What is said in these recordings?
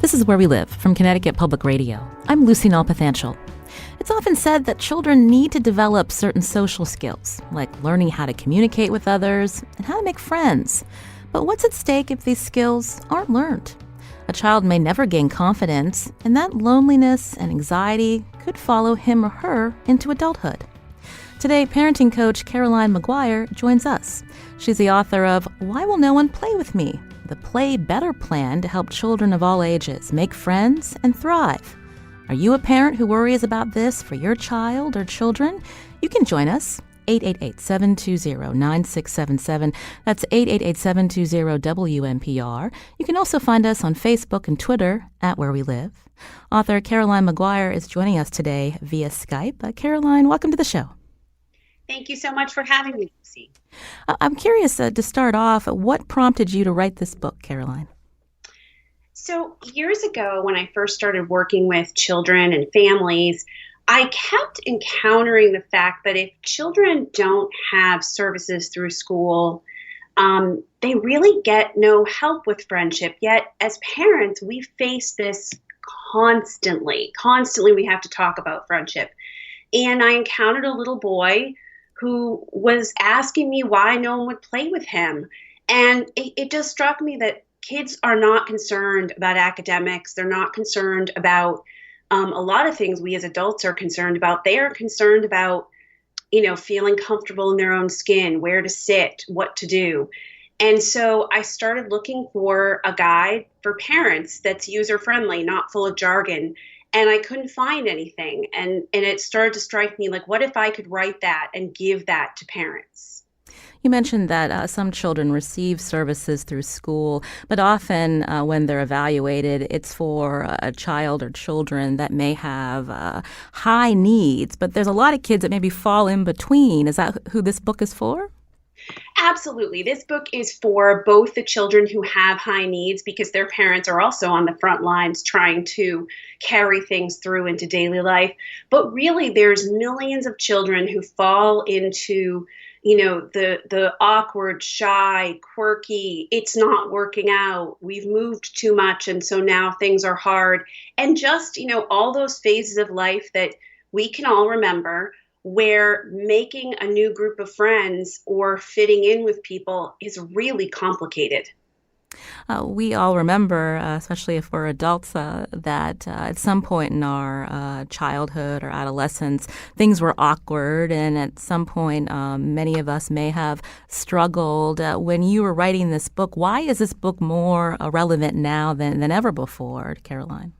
This is Where We Live from Connecticut Public Radio. I'm Lucy Nalpathanchel. It's often said that children need to develop certain social skills, like learning how to communicate with others and how to make friends. But what's at stake if these skills aren't learned? A child may never gain confidence, and that loneliness and anxiety could follow him or her into adulthood. Today, parenting coach Caroline Maguire joins us. She's the author of Why Will No One Play With Me? The Play Better Plan to help children of all ages make friends and thrive. Are you a parent who worries about this for your child or children? You can join us. 888-720-9677. That's 888-720-WNPR. You can also find us on Facebook and Twitter at Where We Live. Author Caroline Maguire is joining us today via Skype. Caroline, welcome to the show. Thank you so much for having me, Lucy. I'm curious to start off, what prompted you to write this book, Caroline? So years ago, when I first started working with children and families, I kept encountering the fact that if children don't have services through school, they really get no help with friendship. Yet as parents, we face this constantly. Constantly we have to talk about friendship. And I encountered a little boy who was asking me why no one would play with him. And it just struck me that kids are not concerned about academics. They're not concerned about a lot of things we as adults are concerned about. They are concerned about, feeling comfortable in their own skin, where to sit, what to do. And so I started looking for a guide for parents that's user-friendly, not full of jargon. And I couldn't find anything. And it started to strike me like, what if I could write that and give that to parents? You mentioned that some children receive services through school, but often when they're evaluated, it's for a child or children that may have high needs. But there's a lot of kids that maybe fall in between. Is that who this book is for? Absolutely. This book is for both the children who have high needs because their parents are also on the front lines trying to carry things through into daily life. But really, there's millions of children who fall into the awkward, shy, quirky, it's not working out, we've moved too much, and so now things are hard. And just, all those phases of life that we can all remember where making a new group of friends or fitting in with people is really complicated. We all remember, especially if we're adults, that at some point in our childhood or adolescence, things were awkward. And at some point, many of us may have struggled. When you were writing this book, why is this book more relevant now than ever before, Caroline?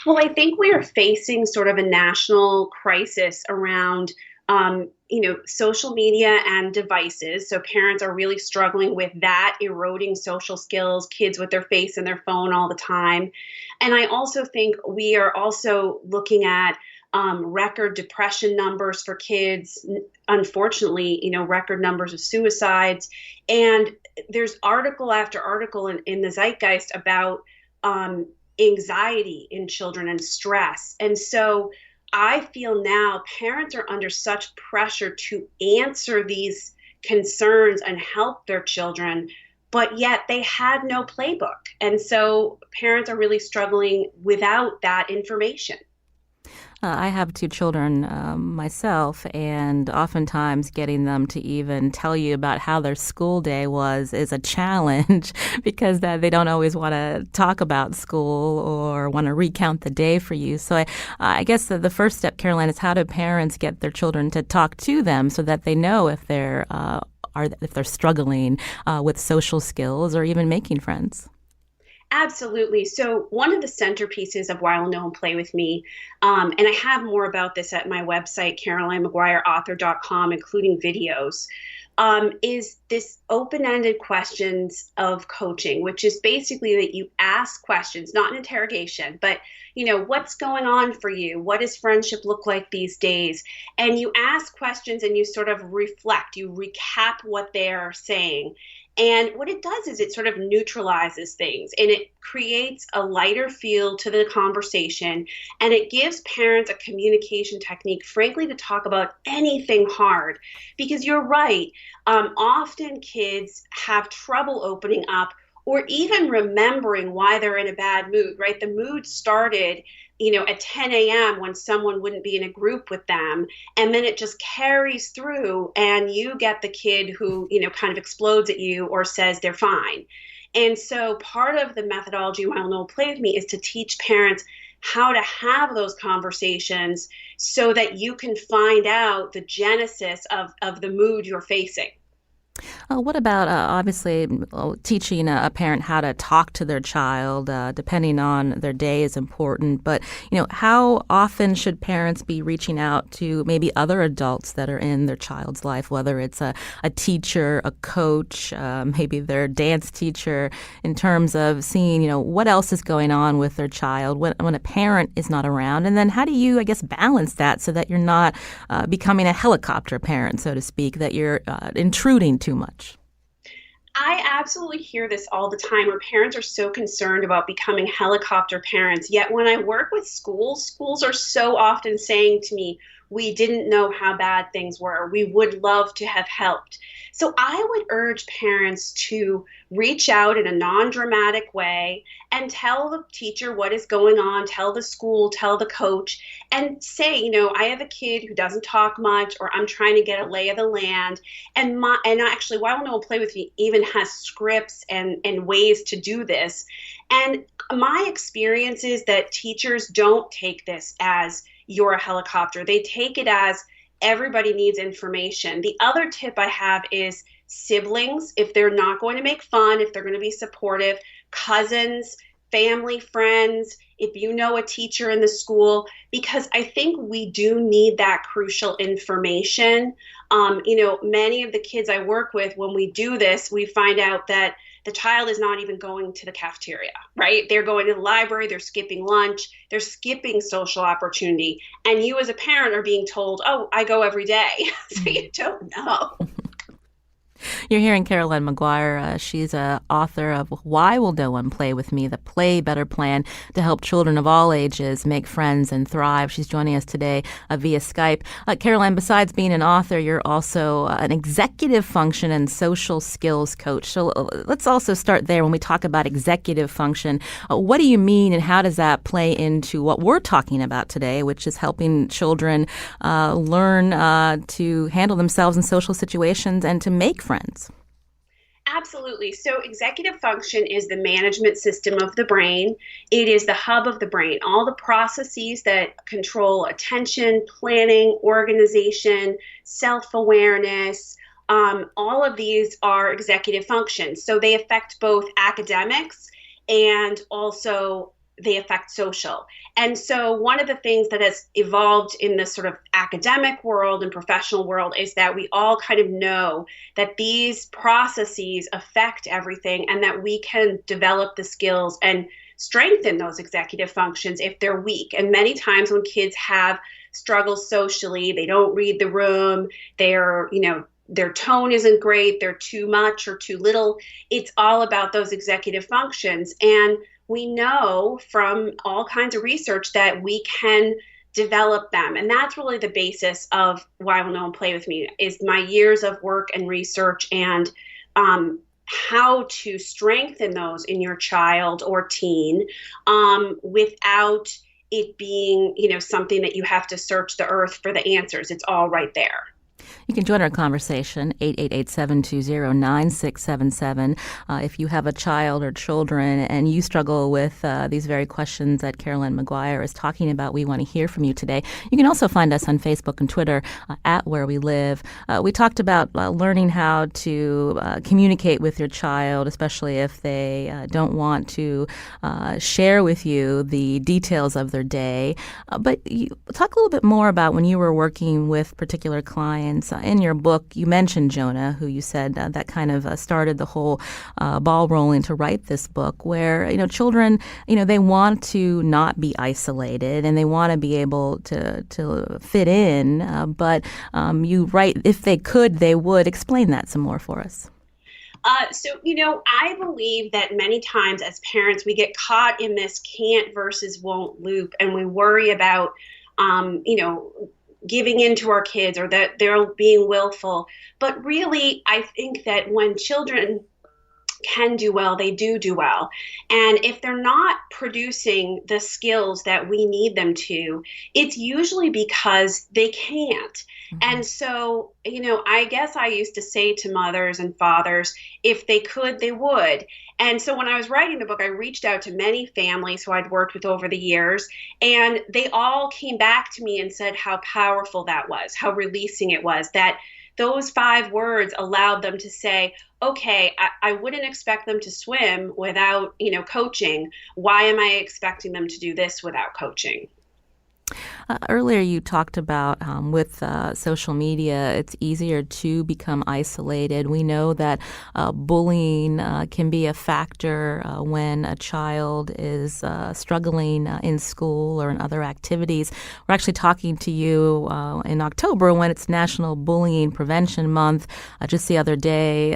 Well, I think we are facing sort of a national crisis around social media and devices. So parents are really struggling with that, eroding social skills, kids with their face in their phone all the time. And I also think we are also looking at record depression numbers for kids, unfortunately, record numbers of suicides. And there's article after article in the zeitgeist about anxiety in children and stress. And so I feel now parents are under such pressure to answer these concerns and help their children, but yet they had no playbook. And so parents are really struggling without that information. I have two children myself, and oftentimes getting them to even tell you about how their school day is a challenge because they don't always want to talk about school or want to recount the day for you. So I guess the first step, Caroline, is how do parents get their children to talk to them so that they know if they're struggling with social skills or even making friends? Absolutely. So one of the centerpieces of Why Will No One Play With Me, and I have more about this at my website, CarolineMaguireAuthor.com, including videos, is this open-ended questions of coaching, which is basically that you ask questions, not an interrogation, but, what's going on for you? What does friendship look like these days? And you ask questions and you sort of reflect, you recap what they're saying. And what it does is it sort of neutralizes things and it creates a lighter feel to the conversation, and it gives parents a communication technique, frankly, to talk about anything hard. Because you're right, often kids have trouble opening up or even remembering why they're in a bad mood, right? The mood started, at 10 a.m. when someone wouldn't be in a group with them. And then it just carries through, and you get the kid who, kind of explodes at you or says they're fine. And so part of the methodology Why Will No One Play With Me is to teach parents how to have those conversations so that you can find out the genesis of the mood you're facing. What about obviously teaching a parent how to talk to their child, depending on their day, is important. But how often should parents be reaching out to maybe other adults that are in their child's life, whether it's a teacher, a coach, maybe their dance teacher, in terms of seeing what else is going on with their child when a parent is not around, and then how do you, I guess, balance that so that you're not becoming a helicopter parent, so to speak, that you're intruding too much? I absolutely hear this all the time where parents are so concerned about becoming helicopter parents. Yet when I work with schools are so often saying to me, we didn't know how bad things were. We would love to have helped. So I would urge parents to reach out in a non-dramatic way and tell the teacher what is going on, tell the school, tell the coach, and say, I have a kid who doesn't talk much, or I'm trying to get a lay of the land. And actually, Why Will No One Play With Me even has scripts and ways to do this. And my experience is that teachers don't take this as you're a helicopter. They take it as everybody needs information. The other tip I have is siblings, if they're not going to make fun, if they're going to be supportive, cousins, family, friends, if you know a teacher in the school, because I think we do need that crucial information. Many of the kids I work with, when we do this, we find out that the child is not even going to the cafeteria, right? They're going to the library, they're skipping lunch, they're skipping social opportunity. And you as a parent are being told, oh, I go every day. So you don't know. You're hearing Caroline Maguire. She's an author of Why Will No One Play With Me? The Play Better Plan to help children of all ages make friends and thrive. She's joining us today via Skype. Caroline, besides being an author, you're also an executive function and social skills coach. So let's also start there. When we talk about executive function, what do you mean, and how does that play into what we're talking about today, which is helping children learn to handle themselves in social situations and to make friends? Absolutely. So executive function is the management system of the brain. It is the hub of the brain. All the processes that control attention, planning, organization, self-awareness, all of these are executive functions. So they affect both academics and also they affect social. And so one of the things that has evolved in the sort of academic world and professional world is that we all kind of know that these processes affect everything and that we can develop the skills and strengthen those executive functions if they're weak. And many times when kids have struggles socially, they don't read the room, their tone isn't great, they're too much or too little. It's all about those executive functions. And we know from all kinds of research that we can develop them. And that's really the basis of Why Will No One Play With Me, is my years of work and research and how to strengthen those in your child or teen without it being, something that you have to search the earth for the answers. It's all right there. You can join our conversation, 888-720-9677. If you have a child or children and you struggle with these very questions that Caroline Maguire is talking about, we want to hear from you today. You can also find us on Facebook and Twitter at Where We Live. We talked about learning how to communicate with your child, especially if they don't want to share with you the details of their day. But talk a little bit more about when you were working with particular clients. In your book, you mentioned Jonah, who you said that kind of started the whole ball rolling to write this book, where, children, they want to not be isolated and they want to be able to fit in. But you write, if they could, they would. Explain that some more for us. I believe that many times as parents, we get caught in this can't versus won't loop, and we worry about, giving in to our kids or that they're being willful. But really, I think that when children can do well, they do well. And if they're not producing the skills that we need them to, it's usually because they can't. And so, I guess I used to say to mothers and fathers, if they could, they would. And so when I was writing the book, I reached out to many families who I'd worked with over the years, and they all came back to me and said how powerful that was, how releasing it was, that those 5 words allowed them to say, okay, I wouldn't expect them to swim without, coaching. Why am I expecting them to do this without coaching? Earlier, you talked about with social media, it's easier to become isolated. We know that bullying can be a factor when a child is struggling in school or in other activities. We're actually talking to you in October when it's National Bullying Prevention Month. Just the other day,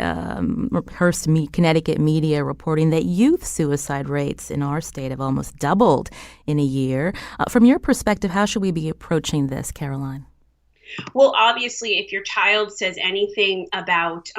Hearst, Connecticut media reporting that youth suicide rates in our state have almost doubled in a year. From your perspective, how should we be approaching this, Caroline? Well, obviously, if your child says anything about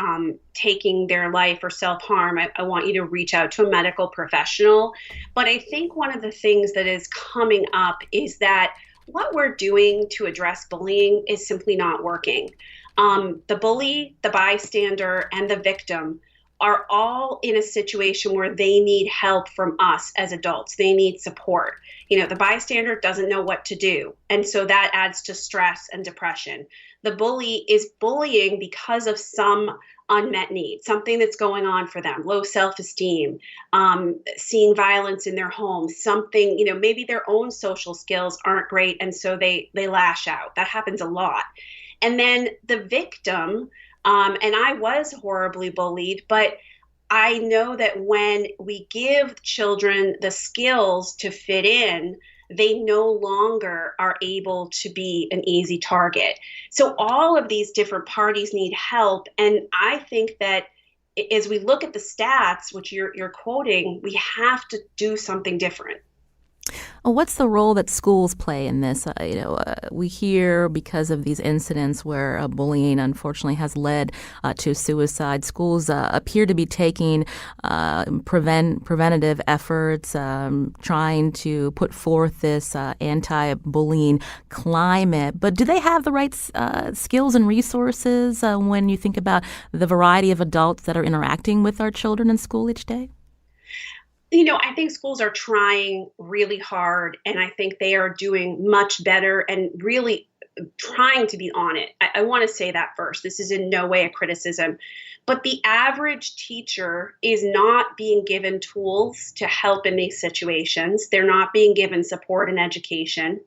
taking their life or self-harm, I want you to reach out to a medical professional. But I think one of the things that is coming up is that what we're doing to address bullying is simply not working. The bully, the bystander, and the victim are all in a situation where they need help from us as adults. They need support. The bystander doesn't know what to do. And so that adds to stress and depression. The bully is bullying because of some unmet need, something that's going on for them, low self-esteem, seeing violence in their home, something, maybe their own social skills aren't great. And so they lash out. That happens a lot. And then the victim, and I was horribly bullied, but I know that when we give children the skills to fit in, they no longer are able to be an easy target. So all of these different parties need help. And I think that as we look at the stats, which you're quoting, we have to do something different. What's the role that schools play in this? We hear because of these incidents where bullying unfortunately has led to suicide. Schools appear to be taking preventative efforts, trying to put forth this anti-bullying climate. But do they have the right skills and resources when you think about the variety of adults that are interacting with our children in school each day? I think schools are trying really hard, and I think they are doing much better and really trying to be on it. I want to say that first. This is in no way a criticism, but the average teacher is not being given tools to help in these situations. They're not being given support and education.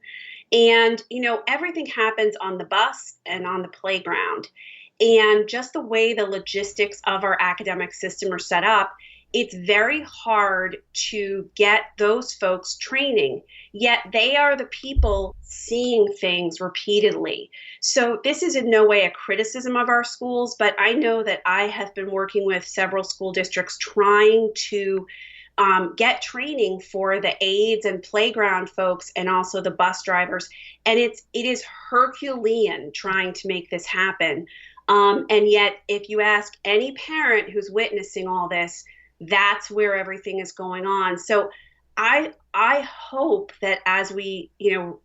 And, everything happens on the bus and on the playground. And just the way the logistics of our academic system are set up, it's very hard to get those folks training, yet they are the people seeing things repeatedly. So this is in no way a criticism of our schools, but I know that I have been working with several school districts trying to get training for the aides and playground folks and also the bus drivers. And it is Herculean trying to make this happen. And yet, if you ask any parent who's witnessing all this, that's where everything is going on. So I hope that as we,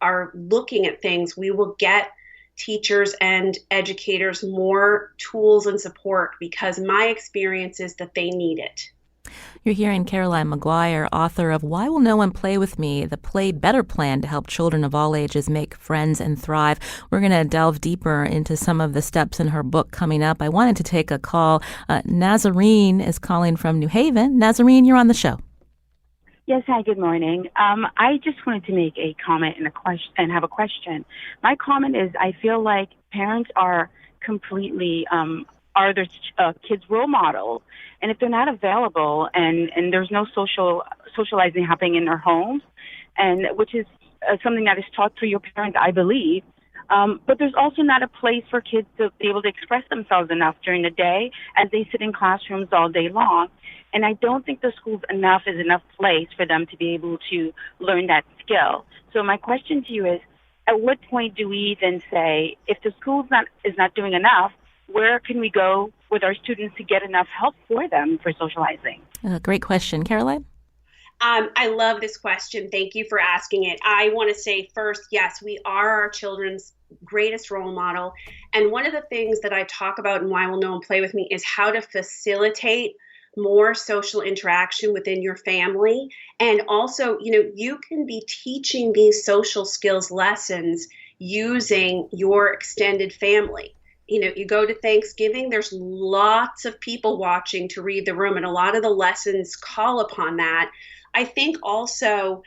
are looking at things, we will get teachers and educators more tools and support, because my experience is that they need it. You're hearing Caroline Maguire, author of Why Will No One Play With Me? The Play Better Plan to Help Children of All Ages Make Friends and Thrive. We're going to delve deeper into some of the steps in her book coming up. I wanted to take a call. Nazarene is calling from New Haven. Nazarene, you're on the show. Yes, hi, good morning. I just wanted to make a comment and have a question. My comment is I feel like parents are completely are their kids' role model. And if they're not available and there's no socializing happening in their homes, and which is something that is taught through your parents, I believe, but there's also not a place for kids to be able to express themselves enough during the day as they sit in classrooms all day long. And I don't think the school's is enough place for them to be able to learn that skill. So my question to you is, at what point do we then say, if the school is not doing enough, where can we go? with our students to get enough help for them for socializing? Great question. Caroline? I love this question. Thank you for asking it. I want to say first, yes, we are our children's greatest role model. And one of the things that I talk about in Why Will No One Play With Me is how to facilitate more social interaction within your family. And also, you can be teaching these social skills lessons using your extended family. You go to Thanksgiving, there's lots of people watching to read the room, and a lot of the lessons call upon that. I think also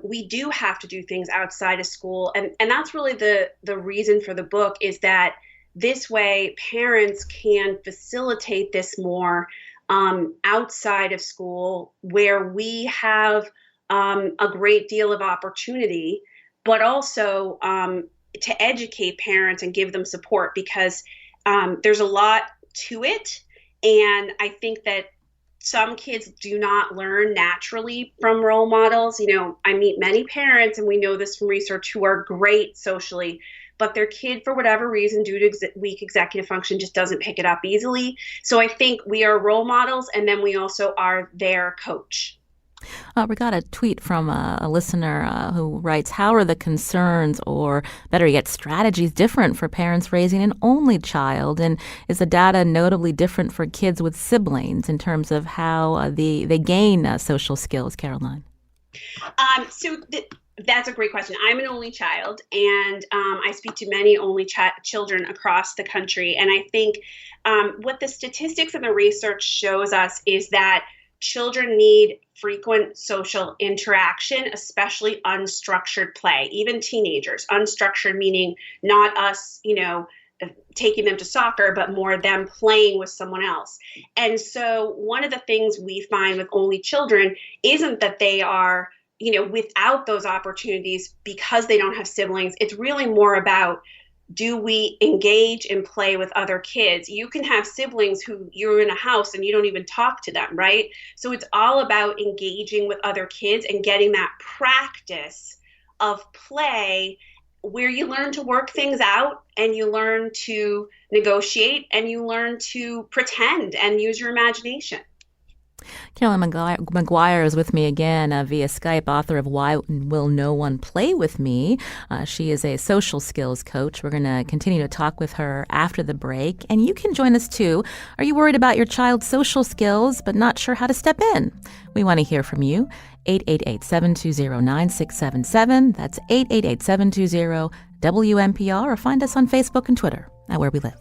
we do have to do things outside of school. And that's really the reason for the book, is that this way parents can facilitate this more outside of school, where we have a great deal of opportunity, but also to educate parents and give them support, because there's a lot to it. And I think that some kids do not learn naturally from role models. I meet many parents, and we know this from research, who are great socially, but their kid, for whatever reason, due to weak executive function, just doesn't pick it up easily. So I think we are role models, and then we also are their coach. We got a tweet from a listener who writes, how are the concerns, or better yet, strategies, different for parents raising an only child? And is the data notably different for kids with siblings in terms of how they gain social skills, Caroline? That's a great question. I'm an only child, and I speak to many only children across the country. And I think what the statistics and the research shows us is that children need frequent social interaction, especially unstructured play, even teenagers. Unstructured meaning not us, taking them to soccer, but more them playing with someone else. And so one of the things we find with only children isn't that they are, without those opportunities because they don't have siblings. It's really more about, do we engage and play with other kids? You can have siblings who you're in a house and you don't even talk to them, right? So it's all about engaging with other kids and getting that practice of play, where you learn to work things out, and you learn to negotiate, and you learn to pretend and use your imagination. Caroline McGuire is with me again via Skype, author of Why Will No One Play With Me? She is a social skills coach. We're going to continue to talk with her after the break. And you can join us too. Are you worried about your child's social skills but not sure how to step in? We want to hear from you. 888-720-9677. That's 888-720-WNPR, or find us on Facebook and Twitter at Where We Live.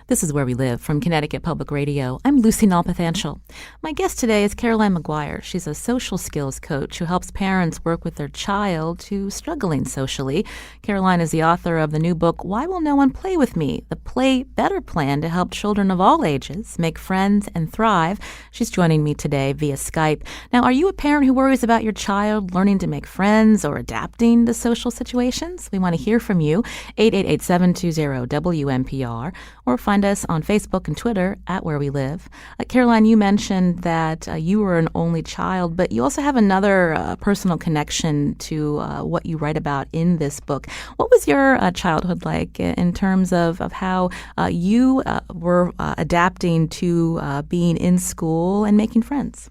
This is Where We Live from Connecticut Public Radio. I'm Lucy Nalpathanchel. My guest today is Caroline McGuire. She's a social skills coach who helps parents work with their child who's struggling socially. Caroline is the author of the new book, Why Will No One Play With Me? The Play Better Plan to help children of all ages make friends and thrive. She's joining me today via Skype. Now, are you a parent who worries about your child learning to make friends or adapting to social situations? We want to hear from you. 888-720-WNPR, or find us on Facebook and Twitter at Where We Live. Caroline, you mentioned that you were an only child, but you also have another personal connection to what you write about in this book. What was your childhood like in terms of how you were adapting to being in school and making friends?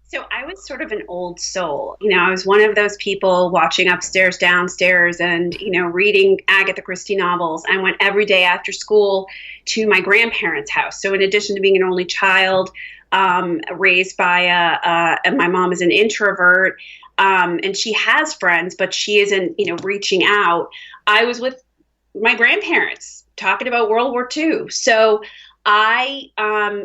So I was sort of an old soul. I was one of those people watching Upstairs, Downstairs, and, reading Agatha Christie novels. I went every day after school to my grandparents' house. So in addition to being an only child, raised by and my mom is an introvert, and she has friends, but she isn't, reaching out. I was with my grandparents talking about World War II. So I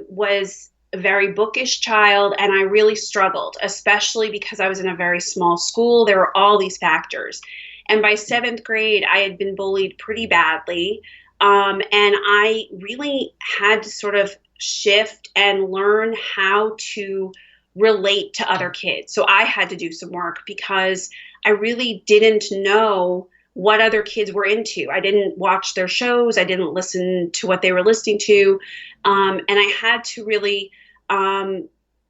was a very bookish child, and I really struggled, especially because I was in a very small school. There were all these factors. And by 7th grade, I had been bullied pretty badly. And I really had to sort of shift and learn how to relate to other kids. So I had to do some work because I really didn't know what other kids were into. I didn't watch their shows. I didn't listen to what they were listening to. And I had to really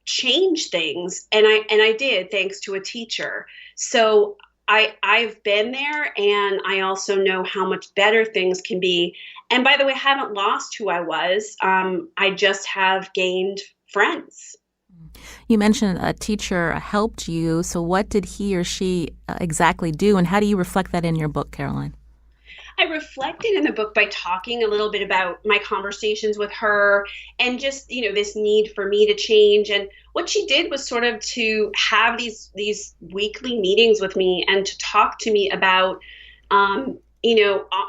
change things. And I did, thanks to a teacher. So I've been there, and I also know how much better things can be. And by the way, I haven't lost who I was. I just have gained friends. You mentioned a teacher helped you. So what did he or she exactly do, and how do you reflect that in your book, Caroline? I reflected in the book by talking a little bit about my conversations with her and just, this need for me to change. And what she did was sort of to have these weekly meetings with me and to talk to me about,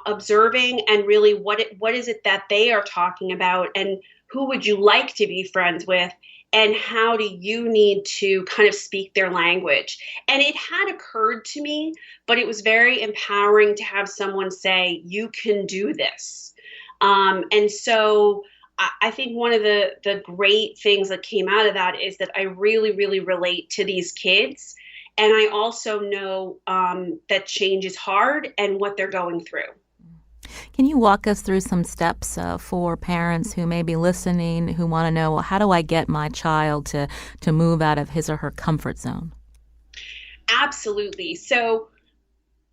observing and really what is it that they are talking about, and who would you like to be friends with? And how do you need to kind of speak their language? And it had occurred to me, but it was very empowering to have someone say, you can do this. And so I think one of the great things that came out of that is that I really, really relate to these kids. And I also know that change is hard and what they're going through. Can you walk us through some steps for parents who may be listening, who want to know, well, how do I get my child to move out of his or her comfort zone? Absolutely. So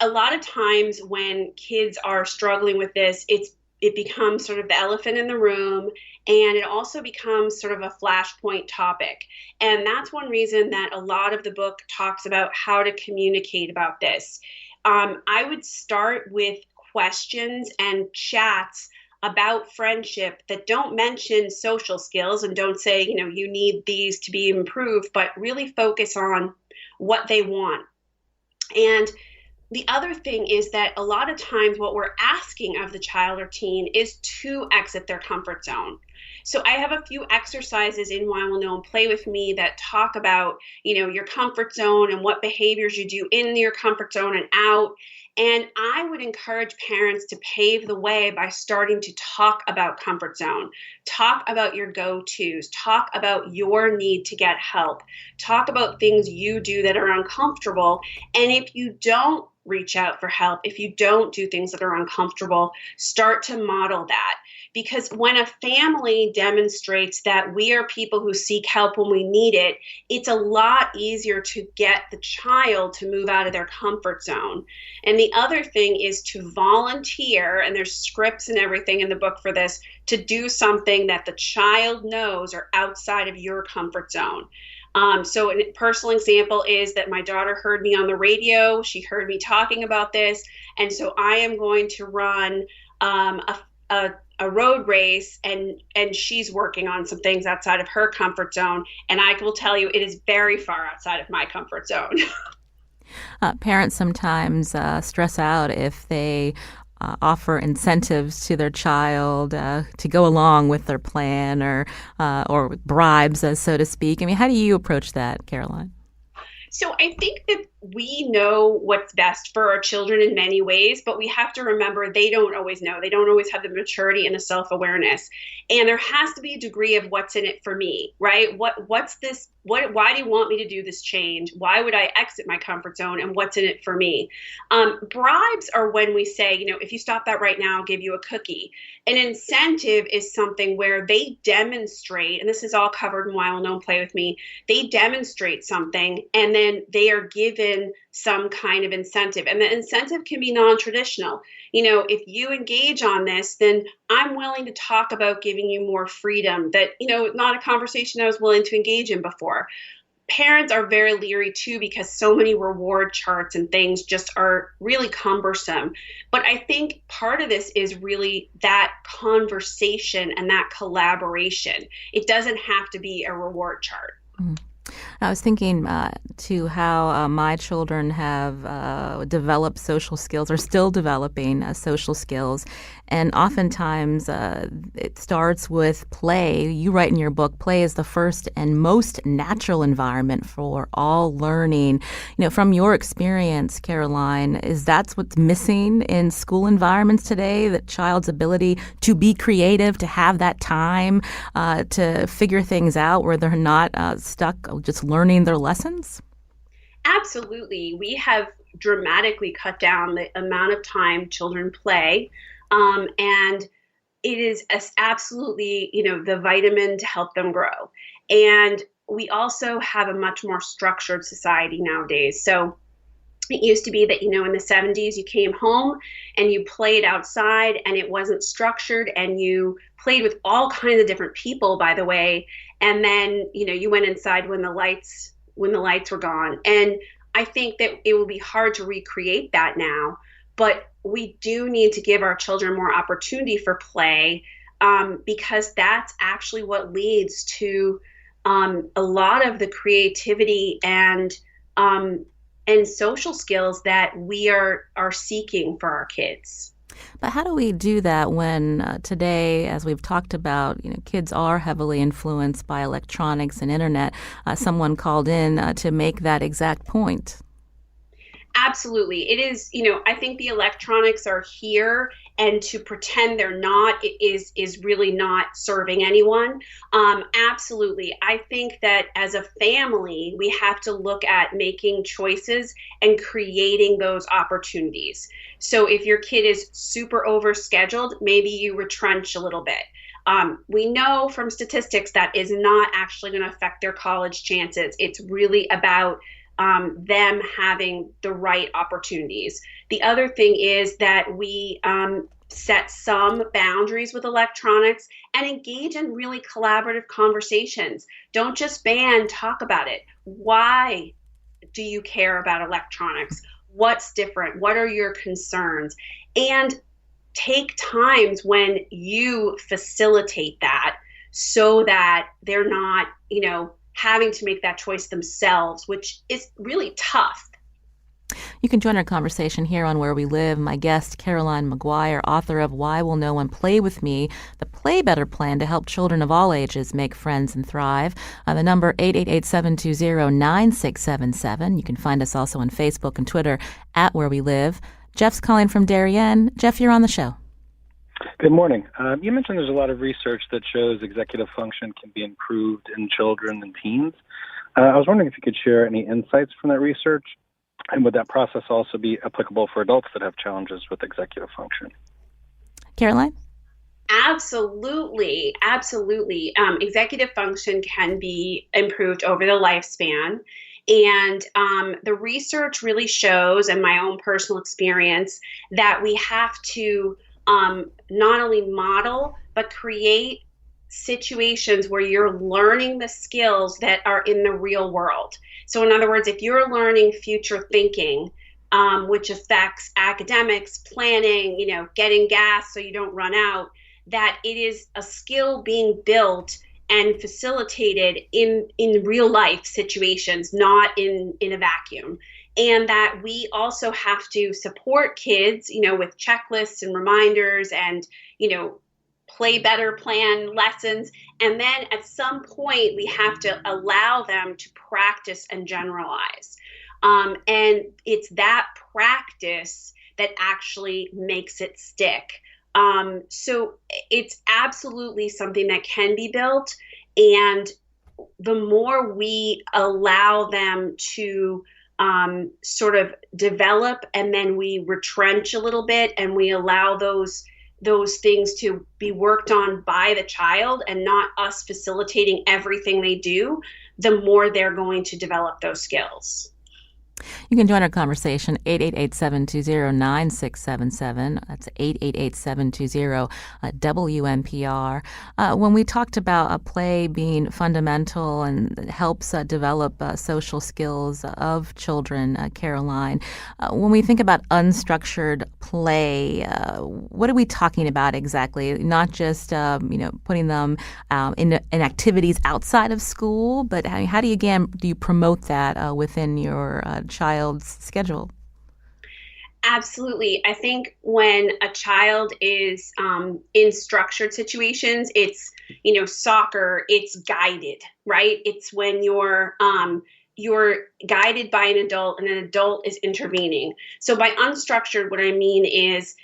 a lot of times when kids are struggling with this, it becomes sort of the elephant in the room, and it also becomes sort of a flashpoint topic. And that's one reason that a lot of the book talks about how to communicate about this. I would start with questions and chats about friendship that don't mention social skills and don't say, you need these to be improved, but really focus on what they want. And the other thing is that a lot of times what we're asking of the child or teen is to exit their comfort zone. So I have a few exercises in Why Will No One Play With Me that talk about, your comfort zone and what behaviors you do in your comfort zone and out. And I would encourage parents to pave the way by starting to talk about comfort zone, talk about your go-tos, talk about your need to get help, talk about things you do that are uncomfortable. And if you don't reach out for help, if you don't do things that are uncomfortable, start to model that. Because when a family demonstrates that we are people who seek help when we need it, it's a lot easier to get the child to move out of their comfort zone. And the other thing is to volunteer, and there's scripts and everything in the book for this, to do something that the child knows are outside of your comfort zone. So a personal example is that my daughter heard me on the radio. She heard me talking about this. And so I am going to run a road race, and she's working on some things outside of her comfort zone. And I will tell you, it is very far outside of my comfort zone. Parents sometimes stress out if they offer incentives to their child to go along with their plan, or bribes, so to speak. I mean, how do you approach that, Caroline? So I think that we know what's best for our children in many ways, but we have to remember they don't always know. They don't always have the maturity and the self-awareness. And there has to be a degree of what's in it for me, right? What's this? Why do you want me to do this change? Why would I exit my comfort zone? And what's in it for me? Bribes are when we say, if you stop that right now, I'll give you a cookie. An incentive is something where they demonstrate, and this is all covered in Why Will No One Play With Me, they demonstrate something, and then they are given some kind of incentive. And the incentive can be non-traditional. If you engage on this, then I'm willing to talk about giving you more freedom. That, not a conversation I was willing to engage in before. Parents are very leery too, because so many reward charts and things just are really cumbersome. But I think part of this is really that conversation and that collaboration. It doesn't have to be a reward chart. Mm. I was thinking to how my children have developed social skills, or still developing social skills. And oftentimes it starts with play. You write in your book, play is the first and most natural environment for all learning. From your experience, Caroline, is that what's missing in school environments today? That child's ability to be creative, to have that time to figure things out where they're not stuck just learning their lessons? Absolutely. We have dramatically cut down the amount of time children play. And it is absolutely, the vitamin to help them grow. And we also have a much more structured society nowadays. So it used to be that, in the 70s, you came home and you played outside and it wasn't structured, and you played with all kinds of different people, by the way. And then, you went inside when the lights were gone. And I think that it will be hard to recreate that now, but we do need to give our children more opportunity for play, because that's actually what leads to a lot of the creativity and social skills that we are seeking for our kids. But how do we do that when today, as we've talked about, kids are heavily influenced by electronics and internet? Someone called in to make that exact point. Absolutely. It is, I think the electronics are here, and to pretend they're not is really not serving anyone. Absolutely. I think that as a family, we have to look at making choices and creating those opportunities. So if your kid is super overscheduled, maybe you retrench a little bit. We know from statistics that is not actually going to affect their college chances. It's really about them having the right opportunities. The other thing is that we set some boundaries with electronics and engage in really collaborative conversations. Don't just ban, talk about it. Why do you care about electronics? What's different? What are your concerns? And take times when you facilitate that so that they're not, having to make that choice themselves, which is really tough. You can join our conversation here on Where We Live. My guest, Caroline Maguire, author of Why Will No One Play With Me? The Play Better Plan to Help Children of All Ages Make Friends and Thrive. The number 888-720-9677. You can find us also on Facebook and Twitter at Where We Live. Jeff's calling from Darien. Jeff, you're on the show. Good morning. You mentioned there's a lot of research that shows executive function can be improved in children and teens. I was wondering if you could share any insights from that research, and would that process also be applicable for adults that have challenges with executive function? Caroline? Absolutely. Absolutely. Executive function can be improved over the lifespan. And the research really shows, and my own personal experience, that we have to not only model, but create situations where you're learning the skills that are in the real world. So in other words, if you're learning future thinking, which affects academics, planning, getting gas so you don't run out, that it is a skill being built and facilitated in real life situations, not in a vacuum. And that we also have to support kids, with checklists and reminders and, play better plan lessons. And then at some point, we have to allow them to practice and generalize. And it's that practice that actually makes it stick. So it's absolutely something that can be built. And the more we allow them to sort of develop, and then we retrench a little bit and we allow those things to be worked on by the child and not us facilitating everything they do, the more they're going to develop those skills. You can join our conversation, 888-720-9677. That's 888-720-WNPR. When we talked about a play being fundamental and helps develop social skills of children, Caroline, when we think about unstructured play, what are we talking about exactly? Not just, putting them in activities outside of school, but how do you promote that within your child's schedule? Absolutely. I think when a child is in structured situations, it's, soccer, it's guided, right? It's when you're guided by an adult and an adult is intervening. So by unstructured, what I mean is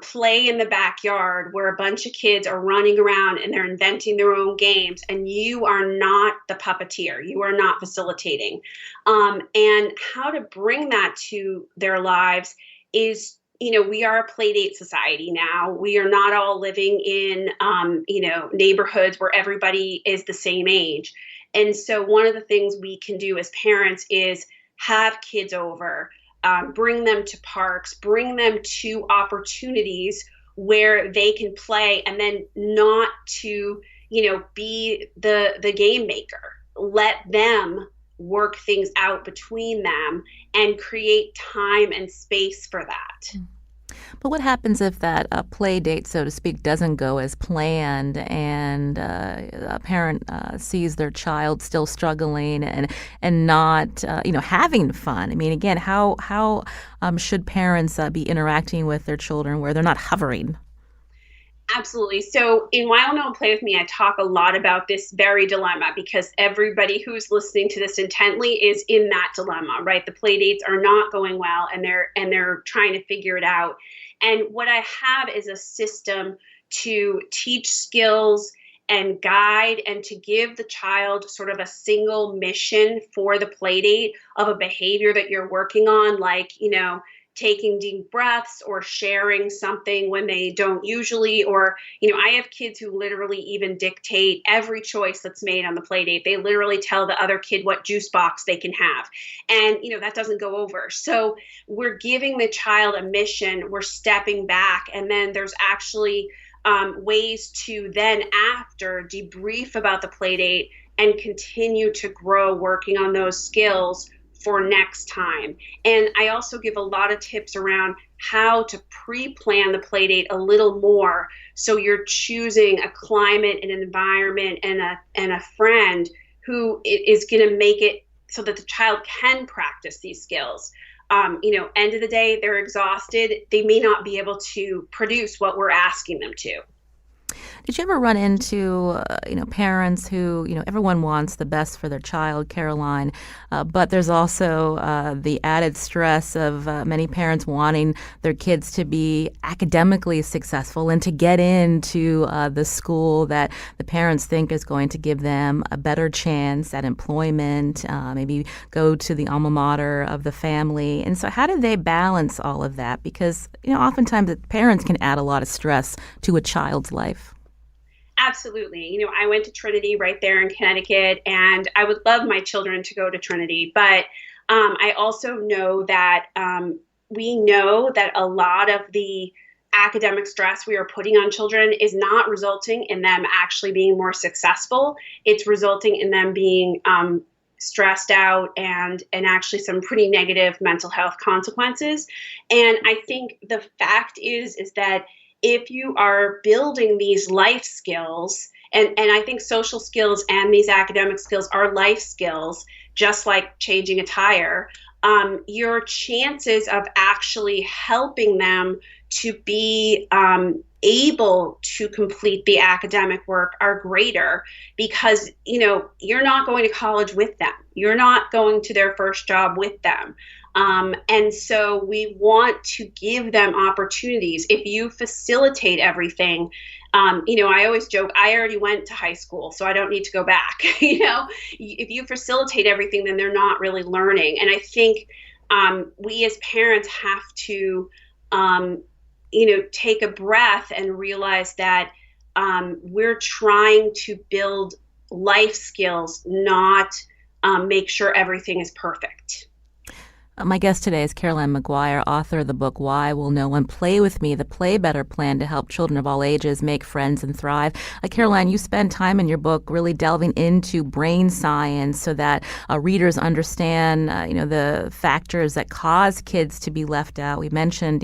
play in the backyard where a bunch of kids are running around and they're inventing their own games, and you are not the puppeteer. You are not facilitating. And how to bring that to their lives is, we are a play date society now. We are not all living in, neighborhoods where everybody is the same age. And so one of the things we can do as parents is have kids over, bring them to parks, bring them to opportunities where they can play, and then not to, be the game maker. Let them work things out between them and create time and space for that. But what happens if that play date, so to speak, doesn't go as planned, and a parent sees their child still struggling and not having fun? I mean, again, how should parents be interacting with their children where they're not hovering? Absolutely. So in Why Will No One Play With Me, I talk a lot about this very dilemma, because everybody who's listening to this intently is in that dilemma, right? The play dates are not going well, and they're trying to figure it out. And what I have is a system to teach skills and guide, and to give the child sort of a single mission for the play date of a behavior that you're working on, like, taking deep breaths or sharing something when they don't usually, or, I have kids who literally even dictate every choice that's made on the play date. They literally tell the other kid what juice box they can have. And, that doesn't go over. So we're giving the child a mission, we're stepping back, and then there's actually ways to then after debrief about the play date and continue to grow working on those skills for next time. And I also give a lot of tips around how to pre-plan the play date a little more, so you're choosing a climate, an environment, and a friend who is going to make it so that the child can practice these skills. End of the day, they're exhausted. They may not be able to produce what we're asking them to. Did you ever run into, parents who, everyone wants the best for their child, Caroline, but there's also the added stress of many parents wanting their kids to be academically successful and to get into the school that the parents think is going to give them a better chance at employment, maybe go to the alma mater of the family. And so how do they balance all of that? Because, oftentimes the parents can add a lot of stress to a child's life. Absolutely. I went to Trinity right there in Connecticut, and I would love my children to go to Trinity. But I also know that we know that a lot of the academic stress we are putting on children is not resulting in them actually being more successful. It's resulting in them being stressed out and actually some pretty negative mental health consequences. And I think the fact is that if you are building these life skills, and I think social skills and these academic skills are life skills, just like changing a tire, your chances of actually helping them to be able to complete the academic work are greater, because, you're not going to college with them. You're not going to their first job with them. And so we want to give them opportunities. If you facilitate everything, I always joke, I already went to high school, so I don't need to go back. If you facilitate everything, then they're not really learning. And I think we as parents have to, take a breath and realize that we're trying to build life skills, not make sure everything is perfect. My guest today is Caroline McGuire, author of the book, Why Will No One Play With Me? The Play Better Plan to Help Children of All Ages Make Friends and Thrive. Caroline, you spend time in your book really delving into brain science so that readers understand, the factors that cause kids to be left out. We mentioned,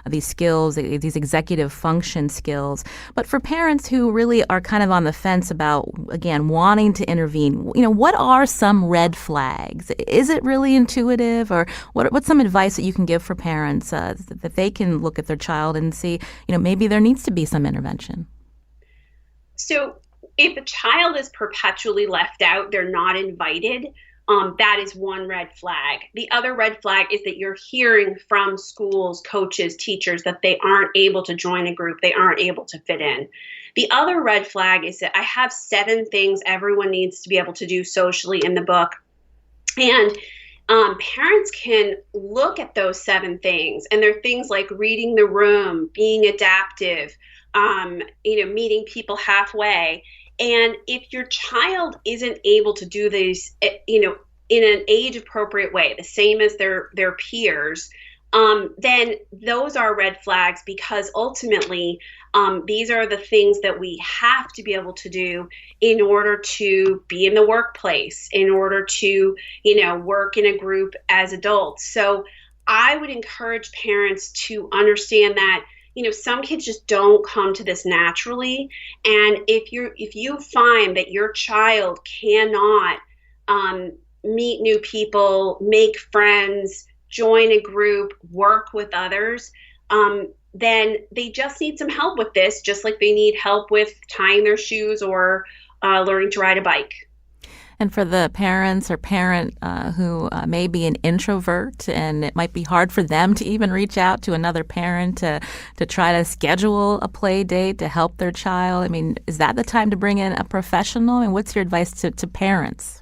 these skills, these executive function skills. But for parents who really are kind of on the fence about, again, wanting to intervene, what are some red flags? Is it really intuitive, or what's some advice that you can give for parents that they can look at their child and see, maybe there needs to be some intervention? So if a child is perpetually left out, they're not invited, that is one red flag. The other red flag is that you're hearing from schools, coaches, teachers that they aren't able to join a group, they aren't able to fit in. The other red flag is that I have 7 things everyone needs to be able to do socially in the book. And parents can look at those 7 things, and they're things like reading the room, being adaptive, meeting people halfway. And if your child isn't able to do these, in an age appropriate way, the same as their peers, then those are red flags, because ultimately these are the things that we have to be able to do in order to be in the workplace, in order to, work in a group as adults. So I would encourage parents to understand that, some kids just don't come to this naturally. And if you find that your child cannot meet new people, make friends, join a group, work with others, then they just need some help with this, just like they need help with tying their shoes or learning to ride a bike. And for the parents or parent who may be an introvert, and it might be hard for them to even reach out to another parent to try to schedule a play date to help their child, I mean, is that the time to bring in a professional? And what's your advice to parents?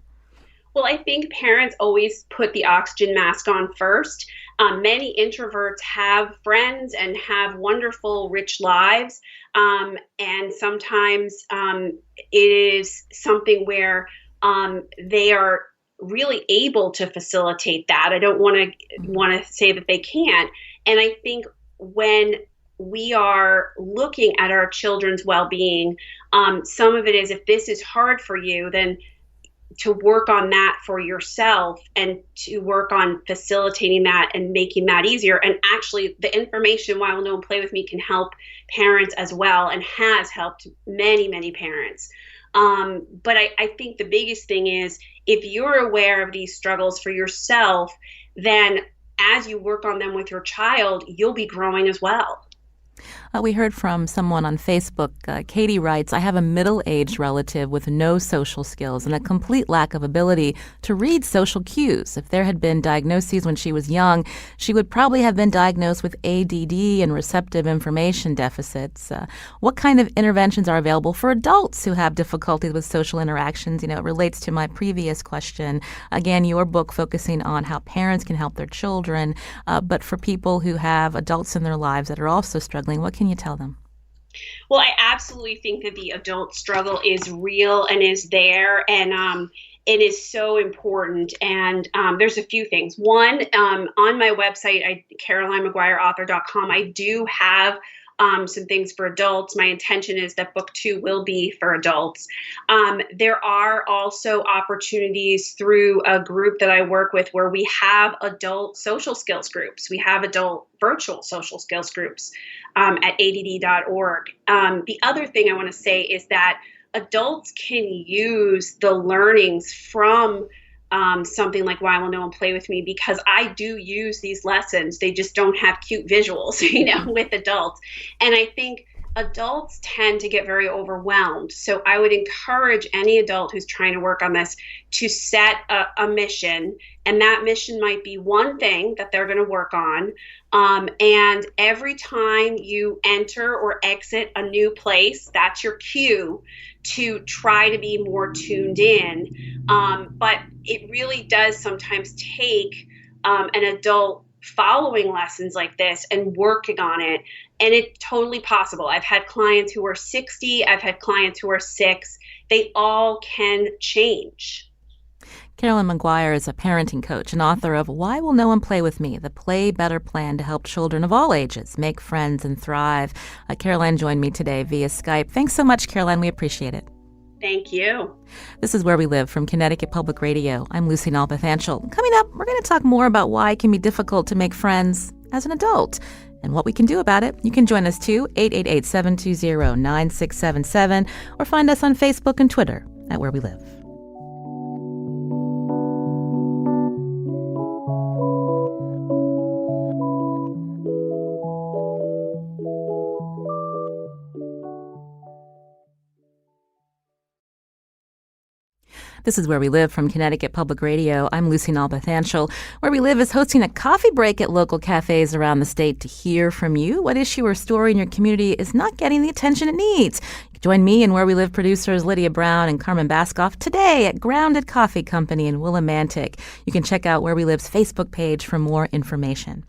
Well, I think parents always put the oxygen mask on first. Many introverts have friends and have wonderful, rich lives. And sometimes it is something where they are really able to facilitate that. I don't want to say that they can't. And I think when we are looking at our children's well-being, some of it is, if this is hard for you, then to work on that for yourself and to work on facilitating that and making that easier. And actually, the information Why Will No One Play With Me can help parents as well, and has helped many, many parents. But I think the biggest thing is, if you're aware of these struggles for yourself, then as you work on them with your child, you'll be growing as well. We heard from someone on Facebook. Katie writes, I have a middle-aged relative with no social skills and a complete lack of ability to read social cues. If there had been diagnoses when she was young, she would probably have been diagnosed with ADD and receptive information deficits. What kind of interventions are available for adults who have difficulties with social interactions? It relates to my previous question. Again, your book focusing on how parents can help their children, but for people who have adults in their lives that are also struggling, what can you tell them? Well, I absolutely think that the adult struggle is real and is there, and it is so important. And there's a few things. One, on my website, CarolineMcGuireAuthor.com, I do have some things for adults. My intention is that book 2 will be for adults. There are also opportunities through a group that I work with where we have adult social skills groups. We have adult virtual social skills groups at ADD.org. The other thing I want to say is that adults can use the learnings from something like Why Will No One Play With Me, because I do use these lessons. They just don't have cute visuals, with adults. And I think adults tend to get very overwhelmed. So I would encourage any adult who's trying to work on this to set a mission. And that mission might be one thing that they're going to work on. And every time you enter or exit a new place, that's your cue to try to be more tuned in. But it really does sometimes take an adult following lessons like this and working on it. And it's totally possible. I've had clients who are 60. I've had clients who are 6. They all can change. Carolyn McGuire is a parenting coach and author of Why Will No One Play With Me? The Play Better Plan to help children of all ages make friends and thrive. Caroline joined me today via Skype. Thanks so much, Caroline. We appreciate it. Thank you. This is Where We Live from Connecticut Public Radio. I'm Lucy Nalpathanchel. Coming up, we're going to talk more about why it can be difficult to make friends as an adult and what we can do about it. You can join us too, 888-720-9677, or find us on Facebook and Twitter at Where We Live. This is Where We Live from Connecticut Public Radio. I'm Lucy Nalpathanchel. Where We Live is hosting a coffee break at local cafes around the state to hear from you. What issue or story in your community is not getting the attention it needs? Join me and Where We Live producers Lydia Brown and Carmen Baskoff today at Grounded Coffee Company in Willimantic. You can check out Where We Live's Facebook page for more information.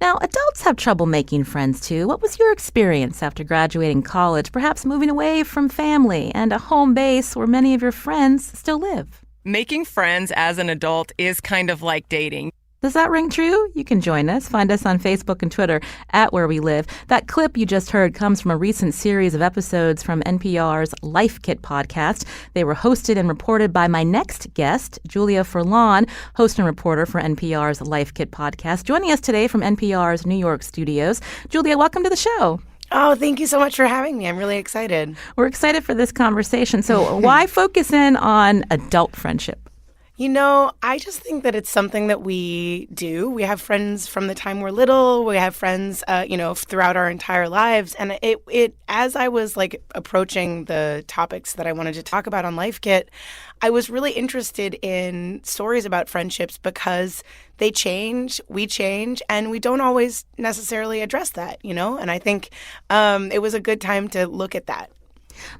Now, adults have trouble making friends, too. What was your experience after graduating college, perhaps moving away from family and a home base where many of your friends still live? Making friends as an adult is kind of like dating. Does that ring true? You can join us. Find us on Facebook and Twitter at Where We Live. That clip you just heard comes from a recent series of episodes from NPR's Life Kit podcast. They were hosted and reported by my next guest, Julia Furlan, host and reporter for NPR's Life Kit podcast. Joining us today from NPR's New York studios. Julia, welcome to the show. Oh, thank you so much for having me. I'm really excited. We're excited for this conversation. So why focus in on adult friendship? You know, I just think that it's something that we do. We have friends from the time we're little. We have friends, throughout our entire lives. And it as I was approaching the topics that I wanted to talk about on Life Kit, I was really interested in stories about friendships because they change, we change, and we don't always necessarily address that, And I think it was a good time to look at that.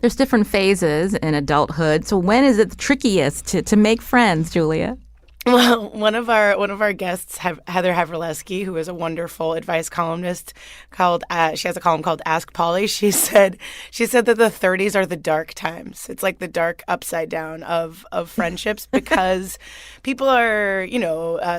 There's different phases in adulthood. So when is it the trickiest to make friends, Julia? Well, one of our guests, Heather Havrilesky, who is a wonderful advice columnist, she has a column called Ask Polly. She said that the 30s are the dark times. It's like the dark upside down of friendships because people are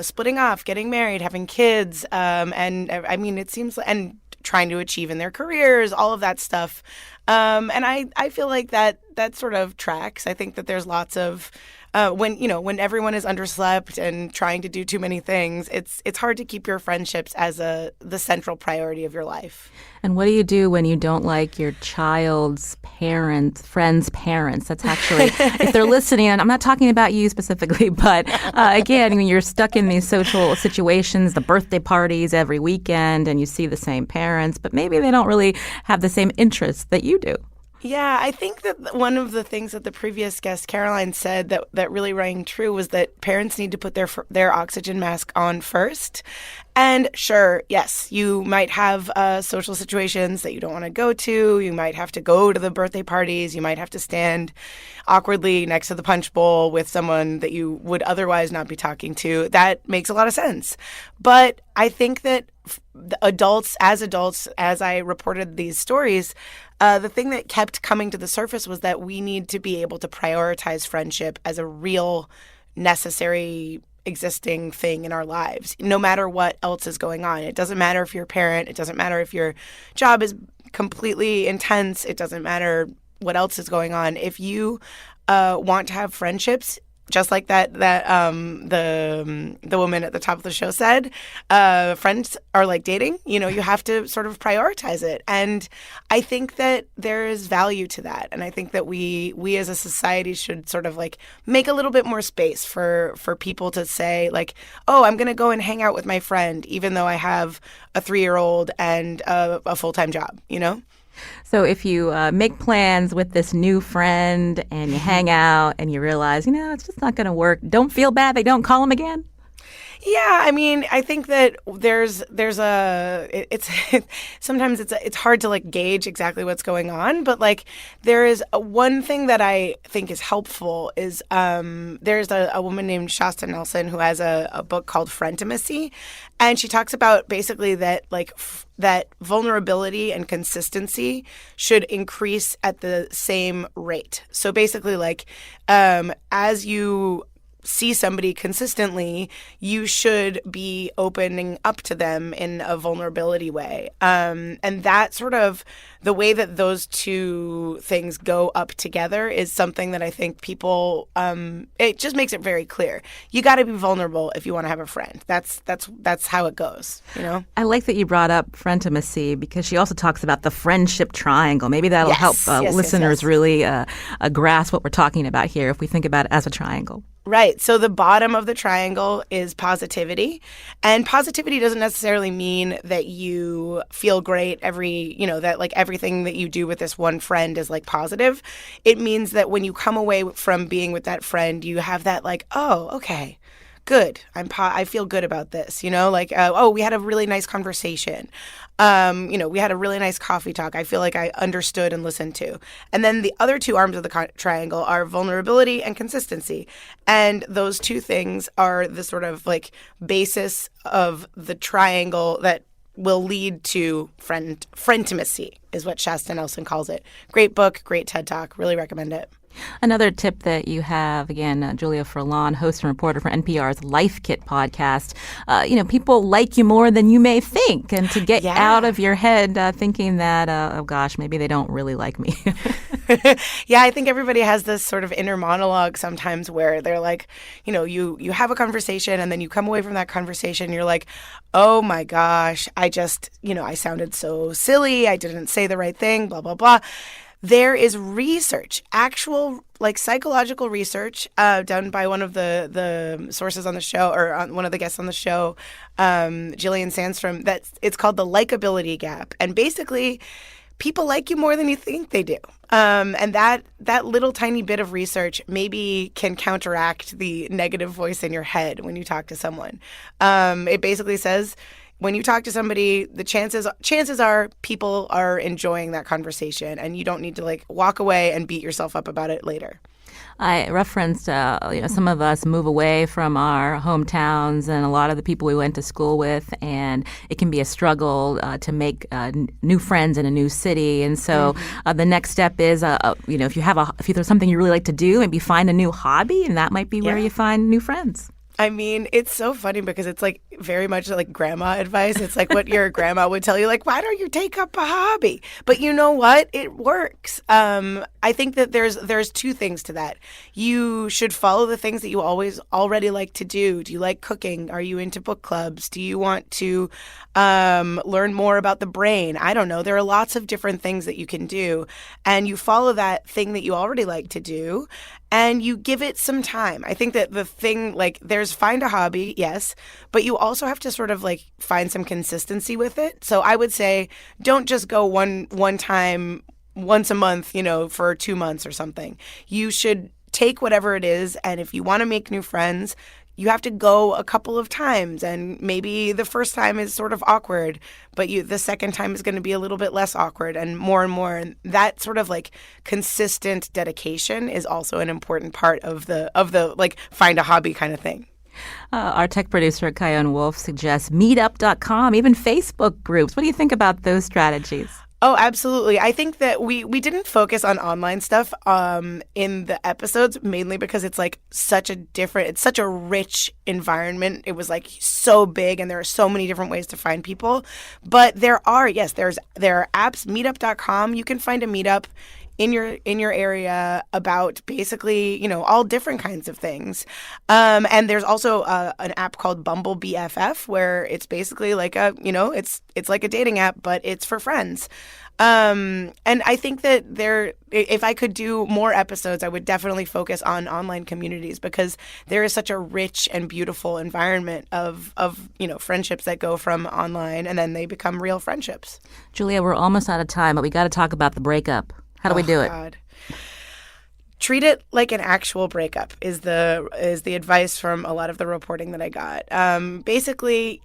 splitting off, getting married, having kids, and I mean it seems and trying to achieve in their careers, all of that stuff. And I feel like that sort of tracks. I think that there's lots of when everyone is underslept and trying to do too many things, it's hard to keep your friendships as the central priority of your life. And what do you do when you don't like your child's friend's parents? That's actually, if they're listening, and I'm not talking about you specifically, but again, when you're stuck in these social situations, the birthday parties every weekend, and you see the same parents, but maybe they don't really have the same interests that you do. Yeah, I think that one of the things that the previous guest, Caroline, said that really rang true was that parents need to put their oxygen mask on first. And sure, yes, you might have social situations that you don't want to go to. You might have to go to the birthday parties. You might have to stand awkwardly next to the punch bowl with someone that you would otherwise not be talking to. That makes a lot of sense. But I think that adults, as I reported these stories, the thing that kept coming to the surface was that we need to be able to prioritize friendship as a real necessary existing thing in our lives, no matter what else is going on. It doesn't matter if you're a parent. It doesn't matter if your job is completely intense. It doesn't matter what else is going on. If you want to have friendships, just like the woman at the top of the show said, friends are like dating. You have to sort of prioritize it. And I think that there is value to that. And I think that we as a society should sort of make a little bit more space for people to say oh, I'm going to go and hang out with my friend, even though I have a 3-year-old and a full-time job, So if you make plans with this new friend and you hang out and you realize, it's just not going to work, don't feel bad they don't call them again? Yeah, I mean, I think that sometimes it's hard to gauge exactly what's going on, but there is one thing that I think is helpful is there's a woman named Shasta Nelson who has a book called Frientimacy, and she talks about basically that that vulnerability and consistency should increase at the same rate. So basically as you see somebody consistently, you should be opening up to them in a vulnerability way. And that sort of the way that those two things go up together is something that I think people, it just makes it very clear. You got to be vulnerable if you want to have a friend. That's how it goes, I like that you brought up frientimacy because she also talks about the friendship triangle. Maybe that'll help listeners really grasp what we're talking about here if we think about it as a triangle. Right. So the bottom of the triangle is positivity. And positivity doesn't necessarily mean that you feel great that like everything that you do with this one friend is like positive. It means that when you come away from being with that friend, you have that like, oh, okay. Good. I feel good about this, like, we had a really nice conversation. We had a really nice coffee talk. I feel like I understood and listened to. And then the other two arms of the triangle are vulnerability and consistency. And those two things are the sort of like basis of the triangle that will lead to frientimacy, is what Shasta Nelson calls it. Great book, great TED Talk. Really recommend it. Another tip that you have, again, Julia Furlan, host and reporter for NPR's Life Kit podcast. People like you more than you may think. And to get out of your head thinking that, oh gosh, maybe they don't really like me. Yeah, I think everybody has this sort of inner monologue sometimes where they're like, you have a conversation and then you come away from that conversation, you're like, oh my gosh, I just, I sounded so silly. I didn't say the right thing, blah, blah, blah. There is research, actual like psychological research done by one of the sources on the show, or one of the guests on the show, Jillian Sandstrom, it's called the likability gap. And basically, people like you more than you think they do. And that little tiny bit of research maybe can counteract the negative voice in your head when you talk to someone. It basically says, when you talk to somebody, the chances are people are enjoying that conversation, and you don't need to like walk away and beat yourself up about it later. I referenced, some of us move away from our hometowns and a lot of the people we went to school with, and it can be a struggle to make new friends in a new city. And so the next step is, if there's something you really like to do, maybe find a new hobby, and that might be where you find new friends. I mean, it's so funny because it's like very much like grandma advice. It's like what your grandma would tell you, like, why don't you take up a hobby? But you know what? It works. I think that there's two things to that. You should follow the things that you already like to do. Do you like cooking? Are you into book clubs? Do you want to learn more about the brain? I don't know. There are lots of different things that you can do. And you follow that thing that you already like to do, and you give it some time. I think that the thing, like, there's find a hobby, yes, but you also have to sort of like find some consistency with it. So I would say don't just go one time once a month, for 2 months or something. You should take whatever it is, and if you want to make new friends, you have to go a couple of times, and maybe the first time is sort of awkward, but the second time is going to be a little bit less awkward, and more. And that sort of like consistent dedication is also an important part of the like find a hobby kind of thing. Our tech producer, Kyone Wolf, suggests meetup.com, even Facebook groups. What do you think about those strategies? Oh, absolutely. I think that we didn't focus on online stuff in the episodes, mainly because it's like it's such a rich environment. It was like so big, and there are so many different ways to find people. But there are apps, meetup.com. You can find a meetup in your area about basically, all different kinds of things. And there's also an app called Bumble BFF, where it's basically like it's like a dating app, but it's for friends. And I think that if I could do more episodes, I would definitely focus on online communities, because there is such a rich and beautiful environment of friendships that go from online and then they become real friendships. Julia, we're almost out of time, but we got to talk about the breakup. How do we do it? God. Treat it like an actual breakup is the advice from a lot of the reporting that I got. Basically,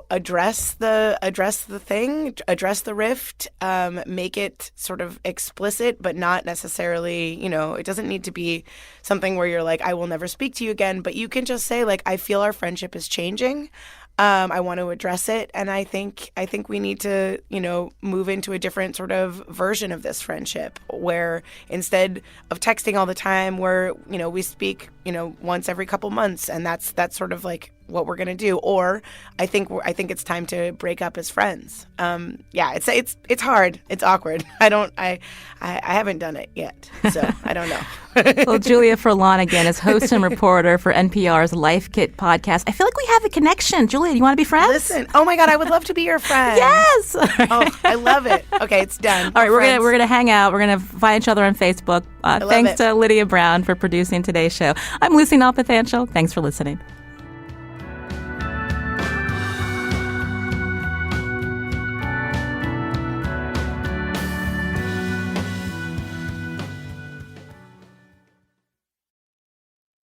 address the thing, address the rift, make it sort of explicit, but not necessarily, it doesn't need to be something where you're like, I will never speak to you again, but you can just say like, I feel our friendship is changing. I want to address it, and I think we need to, move into a different sort of version of this friendship, where instead of texting all the time, we speak, once every couple months, and that's sort of like what we're gonna do, or I think it's time to break up as friends. It's hard. It's awkward. I haven't done it yet, so I don't know. Well, Julia Furlan again is host and reporter for NPR's Life Kit podcast. I feel like we have a connection. Julia, do you want to be friends? Listen, oh my God, I would love to be your friend. Yes. Oh, I love it. Okay, it's done. All right, we're gonna hang out. We're gonna find each other on Facebook. Thanks to Lydia Brown for producing today's show. I'm Lucy Nalpathanchel. Thanks for listening.